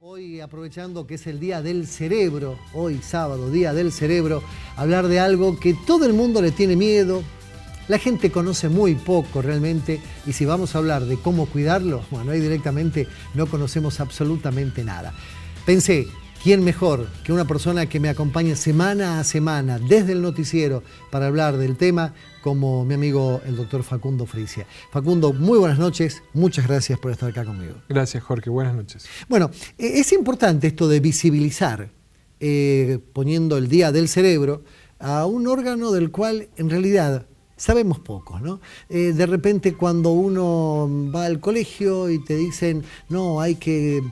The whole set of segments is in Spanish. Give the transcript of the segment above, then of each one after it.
Hoy, aprovechando que es el Día del Cerebro, hoy sábado, Día del Cerebro, hablar de algo que todo el mundo le tiene miedo, la gente conoce muy poco realmente, y si vamos a hablar de cómo cuidarlo, bueno, ahí directamente no conocemos absolutamente nada. Pensé, ¿quién mejor que una persona que me acompaña semana a semana desde el noticiero para hablar del tema como mi amigo el doctor Facundo Frisia? Facundo, muy buenas noches, muchas gracias por estar acá conmigo. Gracias, Jorge, buenas noches. Bueno, es importante esto de visibilizar, poniendo el Día del Cerebro, a un órgano del cual en realidad sabemos poco, ¿no? De repente cuando uno va al colegio y te dicen, no, hay que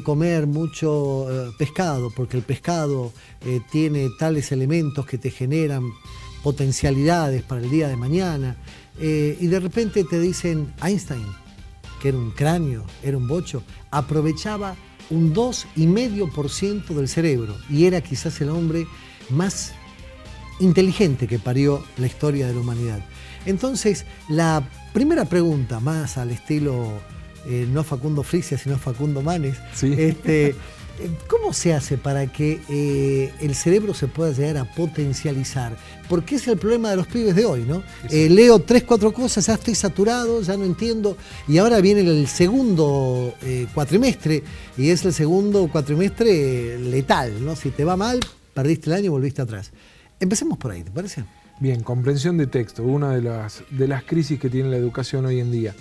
comer mucho pescado, porque el pescado tiene tales elementos que te generan potencialidades para el día de mañana, y de repente te dicen Einstein, que era un cráneo, era un bocho, aprovechaba un 2,5% del cerebro y era quizás el hombre más inteligente que parió la historia de la humanidad. Entonces, la primera pregunta, más al estilo no Facundo Frisia, sino Facundo Manes, sí. ¿Cómo se hace para que el cerebro se pueda llegar a potencializar? Porque es el problema de los pibes de hoy, ¿no? Leo 3, 4 cosas, ya estoy saturado, ya no entiendo, y ahora viene el segundo cuatrimestre, y es el segundo cuatrimestre letal, ¿no? Si te va mal, perdiste el año y volviste atrás. Empecemos por ahí, ¿te parece? Bien, comprensión de texto, una de las crisis que tiene la educación hoy en día.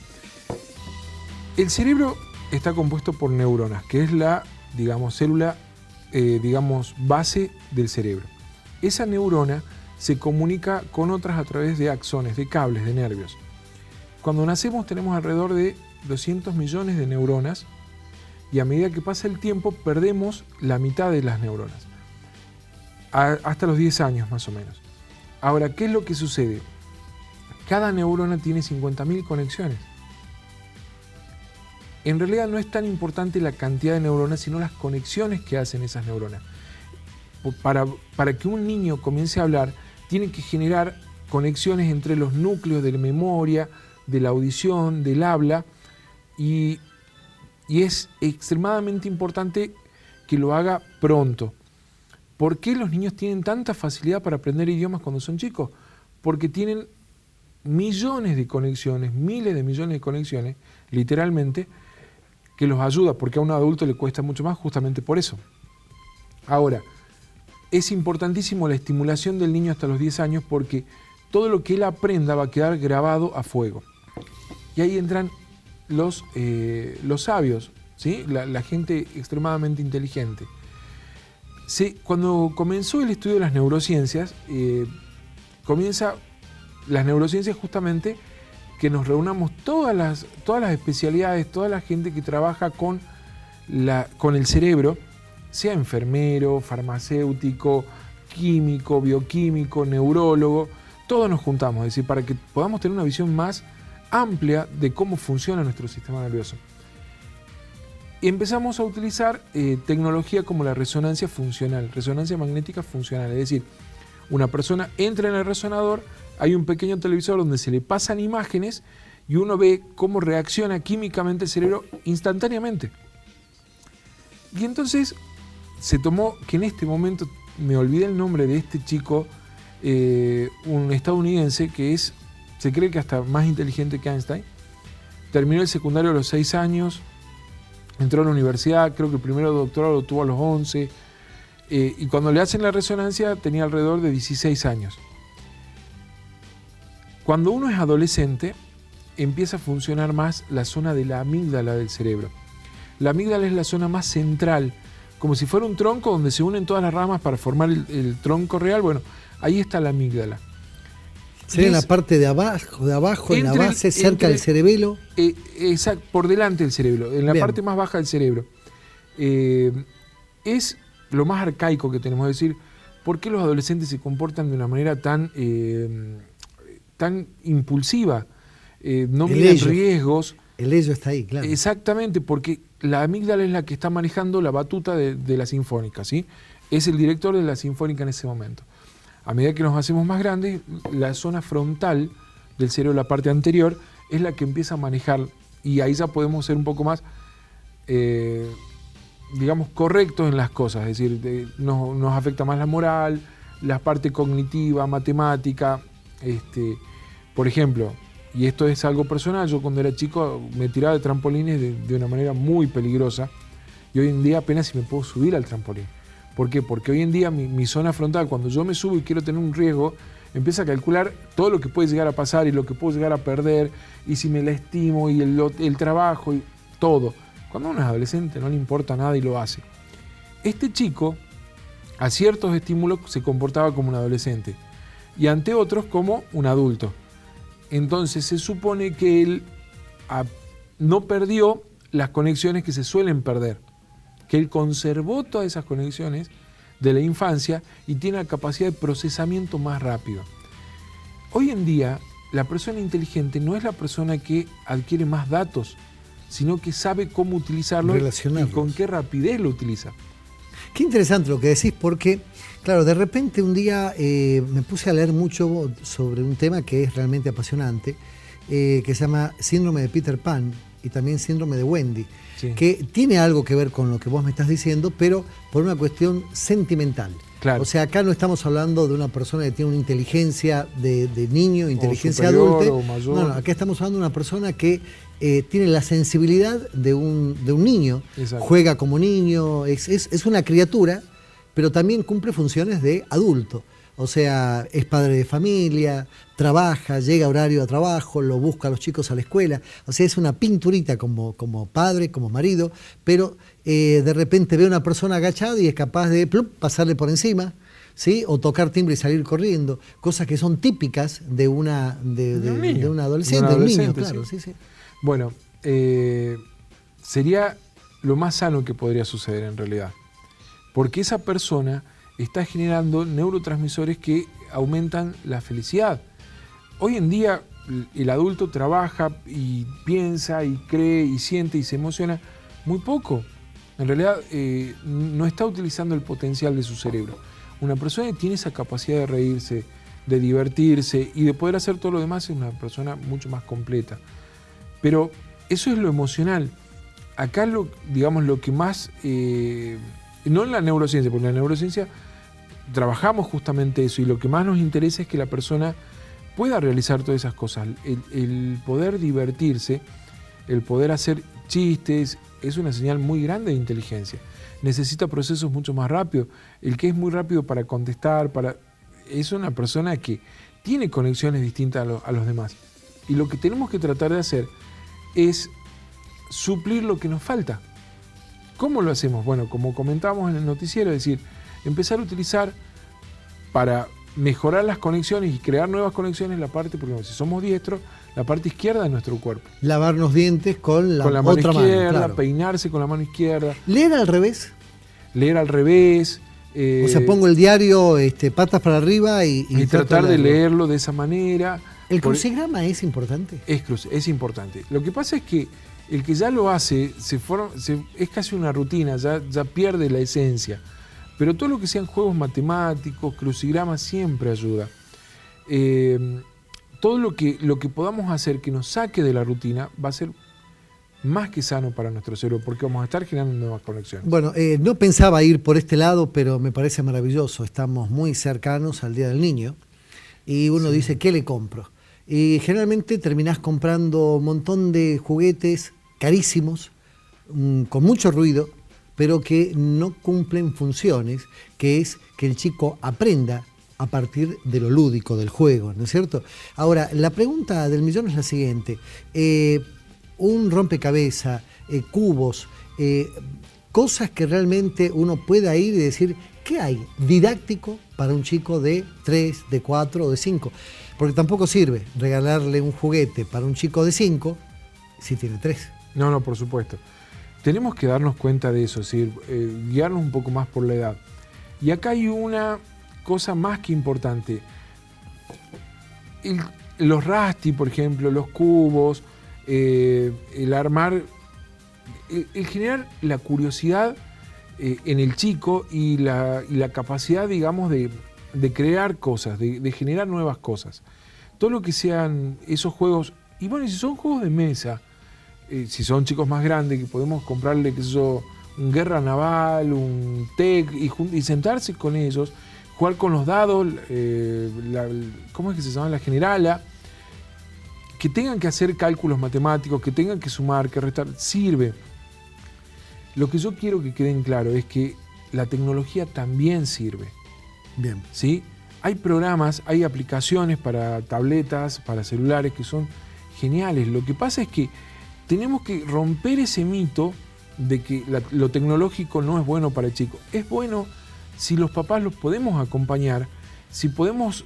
El cerebro está compuesto por neuronas, que es la, digamos, célula, base del cerebro. Esa neurona se comunica con otras a través de axones, de cables, de nervios. Cuando nacemos tenemos alrededor de 200 millones de neuronas y a medida que pasa el tiempo perdemos la mitad de las neuronas. Hasta los 10 años más o menos. Ahora, ¿qué es lo que sucede? Cada neurona tiene 50.000 conexiones. En realidad no es tan importante la cantidad de neuronas, sino las conexiones que hacen esas neuronas. Para que un niño comience a hablar, tiene que generar conexiones entre los núcleos de la memoria, de la audición, del habla, y es extremadamente importante que lo haga pronto. ¿Por qué los niños tienen tanta facilidad para aprender idiomas cuando son chicos? Porque tienen millones de conexiones, miles de millones de conexiones, literalmente, que los ayuda, porque a un adulto le cuesta mucho más justamente por eso. Ahora, es importantísimo la estimulación del niño hasta los 10 años porque todo lo que él aprenda va a quedar grabado a fuego. Y ahí entran los sabios, ¿sí? La gente extremadamente inteligente. Cuando comenzó el estudio de las neurociencias, las neurociencias justamente que nos reunamos todas las especialidades, toda la gente que trabaja con el cerebro, sea enfermero, farmacéutico, químico, bioquímico, neurólogo, todos nos juntamos, es decir, para que podamos tener una visión más amplia de cómo funciona nuestro sistema nervioso. Y empezamos a utilizar tecnología como la resonancia funcional, resonancia magnética funcional, es decir, una persona entra en el resonador, hay un pequeño televisor donde se le pasan imágenes y uno ve cómo reacciona químicamente el cerebro instantáneamente. Y entonces se tomó, que en este momento me olvidé el nombre de este chico, un estadounidense que se cree que hasta más inteligente que Einstein, terminó el secundario a los 6 años, entró a la universidad, creo que el primer doctorado lo tuvo a los 11, y cuando le hacen la resonancia tenía alrededor de 16 años. Cuando uno es adolescente, empieza a funcionar más la zona de la amígdala del cerebro. La amígdala es la zona más central, como si fuera un tronco donde se unen todas las ramas para formar el tronco real. Bueno, ahí está la amígdala. ¿Sería en la parte de abajo, en la base, cerca del cerebelo? Exacto, por delante del cerebro, en la parte más baja del cerebro. Es lo más arcaico que tenemos, es decir, ¿por qué los adolescentes se comportan de una manera tan impulsiva? No miden riesgos. El ello está ahí, claro. Exactamente, porque la amígdala es la que está manejando la batuta de la sinfónica, ¿sí? Es el director de la sinfónica en ese momento. A medida que nos hacemos más grandes, la zona frontal del cerebro, la parte anterior, es la que empieza a manejar, y ahí ya podemos ser un poco más digamos, correctos en las cosas, es decir, nos afecta más la moral, la parte cognitiva, matemática. Por ejemplo, y esto es algo personal, yo cuando era chico me tiraba de trampolines de una manera muy peligrosa, y hoy en día apenas si me puedo subir al trampolín. ¿Por qué? Porque hoy en día mi zona frontal, cuando yo me subo y quiero tener un riesgo, empieza a calcular todo lo que puede llegar a pasar y lo que puedo llegar a perder, y si me lastimo, y el trabajo, y todo. Cuando uno es adolescente no le importa nada y lo hace. Este chico, a ciertos estímulos, se comportaba como un adolescente, y ante otros como un adulto. Entonces se supone que él no perdió las conexiones que se suelen perder, que él conservó todas esas conexiones de la infancia y tiene la capacidad de procesamiento más rápido. Hoy en día, la persona inteligente no es la persona que adquiere más datos, sino que sabe cómo utilizarlos y con qué rapidez lo utiliza. Qué interesante lo que decís, porque, claro, de repente un día me puse a leer mucho sobre un tema que es realmente apasionante, que se llama Síndrome de Peter Pan y también Síndrome de Wendy, sí, que tiene algo que ver con lo que vos me estás diciendo, pero por una cuestión sentimental. Claro. O sea, acá no estamos hablando de una persona que tiene una inteligencia de niño, inteligencia adulta. No, acá estamos hablando de una persona que tiene la sensibilidad de un niño. Exacto. Juega como niño, es una criatura, pero también cumple funciones de adulto. O sea, es padre de familia, trabaja, llega a horario a trabajo, lo busca a los chicos a la escuela. O sea, es una pinturita como padre, como marido, pero de repente ve a una persona agachada y es capaz de pasarle por encima, ¿sí? O tocar timbre y salir corriendo. Cosas que son típicas de un adolescente, de un niño, claro. Sí. Sí. Bueno, sería lo más sano que podría suceder en realidad. Porque esa persona está generando neurotransmisores que aumentan la felicidad. Hoy en día el adulto trabaja y piensa y cree y siente y se emociona muy poco. En realidad no está utilizando el potencial de su cerebro. Una persona que tiene esa capacidad de reírse, de divertirse y de poder hacer todo lo demás es una persona mucho más completa. Pero eso es lo emocional. Acá lo que más, no en la neurociencia, porque en la neurociencia trabajamos justamente eso y lo que más nos interesa es que la persona pueda realizar todas esas cosas. El poder divertirse, el poder hacer chistes, es una señal muy grande de inteligencia. Necesita procesos mucho más rápidos. El que es muy rápido para contestar, es una persona que tiene conexiones distintas a los demás. Y lo que tenemos que tratar de hacer es suplir lo que nos falta. ¿Cómo lo hacemos? Bueno, como comentábamos en el noticiero, es decir, empezar a utilizar para mejorar las conexiones y crear nuevas conexiones la parte, porque si somos diestros, la parte izquierda de nuestro cuerpo. Lavarnos dientes con la otra mano izquierda, claro. Peinarse con la mano izquierda. ¿Leer al revés? Leer al revés. O sea, pongo el diario patas para arriba y tratar de leerlo de esa manera. ¿El crucigrama es importante? Es importante. Lo que pasa es que el que ya lo hace es casi una rutina, ya pierde la esencia. Pero todo lo que sean juegos matemáticos, crucigramas, siempre ayuda. Todo lo que podamos hacer que nos saque de la rutina va a ser más que sano para nuestro cerebro, porque vamos a estar generando nuevas conexiones. Bueno, no pensaba ir por este lado, pero me parece maravilloso. Estamos muy cercanos al Día del Niño y uno dice, ¿qué le compro? Y generalmente terminás comprando un montón de juguetes carísimos, con mucho ruido, pero que no cumplen funciones, que es que el chico aprenda a partir de lo lúdico, del juego, ¿no es cierto? Ahora, la pregunta del millón es la siguiente. Un rompecabezas, cubos, cosas que realmente uno pueda ir y decir, ¿qué hay didáctico para un chico de 3, de 4 o de 5? Porque tampoco sirve regalarle un juguete para un chico de 5 si tiene 3. No, por supuesto. Tenemos que darnos cuenta de eso, es decir, guiarnos un poco más por la edad. Y acá hay una cosa más que importante. Los Rasty, por ejemplo, los cubos, el armar, el generar la curiosidad en el chico y la capacidad, digamos, de crear cosas, de generar nuevas cosas. Todo lo que sean esos juegos, y bueno, si son juegos de mesa, si son chicos más grandes, que podemos comprarle, qué sé yo, guerra naval, un TEC, y sentarse con ellos, jugar con los dados, ¿cómo es que se llama? La generala, que tengan que hacer cálculos matemáticos, que tengan que sumar, que restar, sirve. Lo que yo quiero que queden claro es que la tecnología también sirve. Bien. ¿Sí? Hay programas, hay aplicaciones para tabletas, para celulares que son geniales. Lo que pasa es que tenemos que romper ese mito de que lo tecnológico no es bueno para el chico. Es bueno si los papás los podemos acompañar, si podemos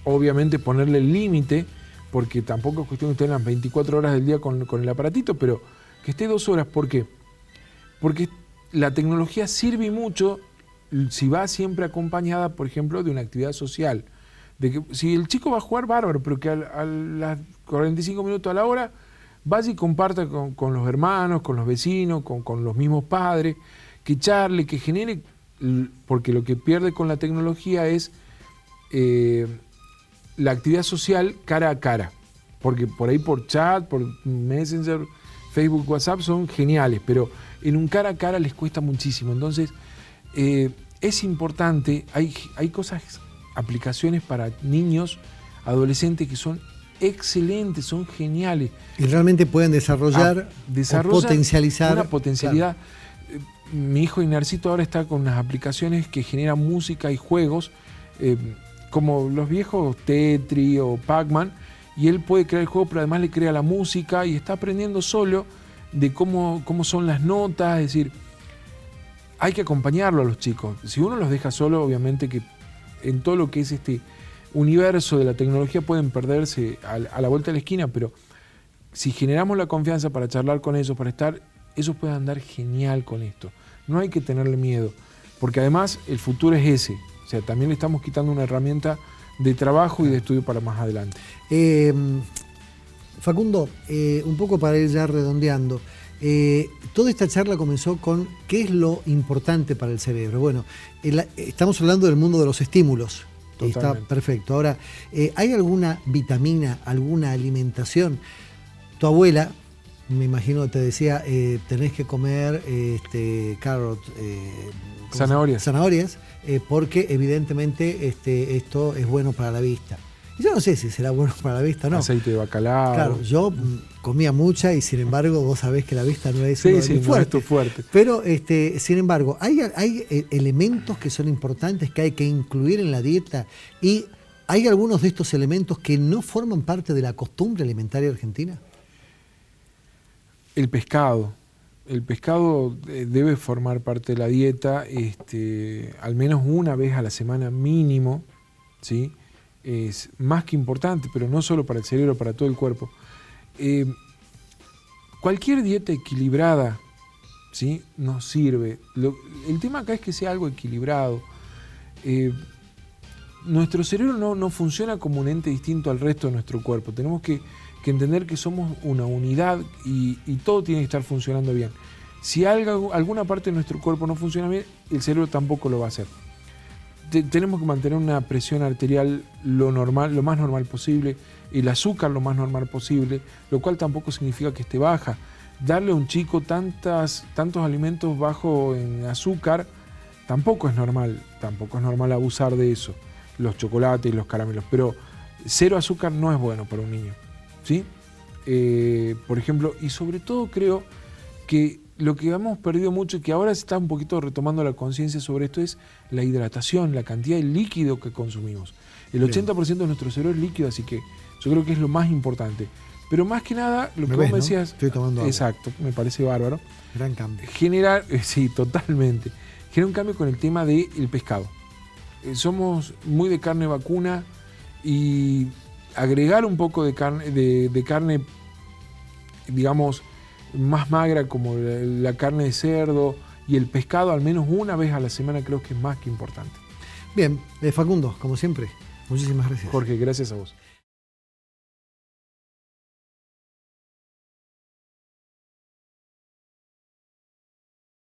obviamente ponerle el límite, porque tampoco es cuestión que estén las 24 horas del día con el aparatito, pero que esté 2 horas. ¿Por qué? Porque la tecnología sirve mucho si va siempre acompañada, por ejemplo, de una actividad social. De que si el chico va a jugar, bárbaro, pero que a las 45 minutos a la hora vaya y comparta con los hermanos, con los vecinos, con los mismos padres, que charle, que genere, porque lo que pierde con la tecnología es la actividad social cara a cara, porque por ahí por chat, por Messenger, Facebook, WhatsApp son geniales, pero en un cara a cara les cuesta muchísimo. Entonces es importante, hay cosas, aplicaciones para niños, adolescentes que son excelentes, son geniales. Y realmente pueden desarrollar o potencializar. Una potencialidad. Claro. Mi hijo Inarcito ahora está con unas aplicaciones que generan música y juegos, como los viejos Tetris o Pac-Man, y él puede crear el juego, pero además le crea la música y está aprendiendo solo de cómo son las notas. Es decir, hay que acompañarlo a los chicos. Si uno los deja solo, obviamente que en todo lo que es este universo de la tecnología pueden perderse a la vuelta de la esquina, pero si generamos la confianza para charlar con ellos, para estar, ellos pueden andar genial con esto. No hay que tenerle miedo, porque además el futuro es ese. O sea, también le estamos quitando una herramienta de trabajo y de estudio para más adelante. Facundo, un poco para ir ya redondeando, toda esta charla comenzó con qué es lo importante para el cerebro. Bueno, estamos hablando del mundo de los estímulos. Está perfecto. Ahora, ¿hay alguna vitamina, alguna alimentación? Tu abuela, me imagino, te decía, tenés que comer zanahorias, porque evidentemente esto es bueno para la vista. Yo no sé si será bueno para la vista o no. Aceite de bacalao. Claro, yo comía mucha y sin embargo vos sabés que la vista no es fuerte. Pero sin embargo, hay elementos que son importantes que hay que incluir en la dieta, y hay algunos de estos elementos que no forman parte de la costumbre alimentaria argentina. El pescado. El pescado debe formar parte de la dieta, al menos una vez a la semana mínimo, ¿sí? Es más que importante, pero no solo para el cerebro, para todo el cuerpo. Cualquier dieta equilibrada, ¿sí?, nos sirve. El tema acá es que sea algo equilibrado. Nuestro cerebro no funciona como un ente distinto al resto de nuestro cuerpo. Tenemos que entender que somos una unidad y todo tiene que estar funcionando bien. Si alguna parte de nuestro cuerpo no funciona bien, el cerebro tampoco lo va a hacer. Tenemos que mantener una presión arterial lo más normal posible, el azúcar lo más normal posible, lo cual tampoco significa que esté baja. Darle a un chico tantos alimentos bajos en azúcar tampoco es normal abusar de eso, los chocolates y los caramelos, pero 0 azúcar no es bueno para un niño, ¿sí? Por ejemplo, y sobre todo creo que lo que hemos perdido mucho y que ahora se está un poquito retomando la conciencia sobre esto es la hidratación, la cantidad de líquido que consumimos. El 80% de nuestro cerebro es líquido, así que yo creo que es lo más importante. Pero más que nada, lo que vos me decías... Estoy tomando agua. Exacto, me parece bárbaro. Gran cambio. Sí, totalmente. Genera un cambio con el tema del pescado. Somos muy de carne vacuna y agregar un poco de carne, digamos, más magra, como la carne de cerdo y el pescado, al menos una vez a la semana, creo que es más que importante. Bien, Facundo, como siempre, muchísimas gracias. Jorge, gracias a vos.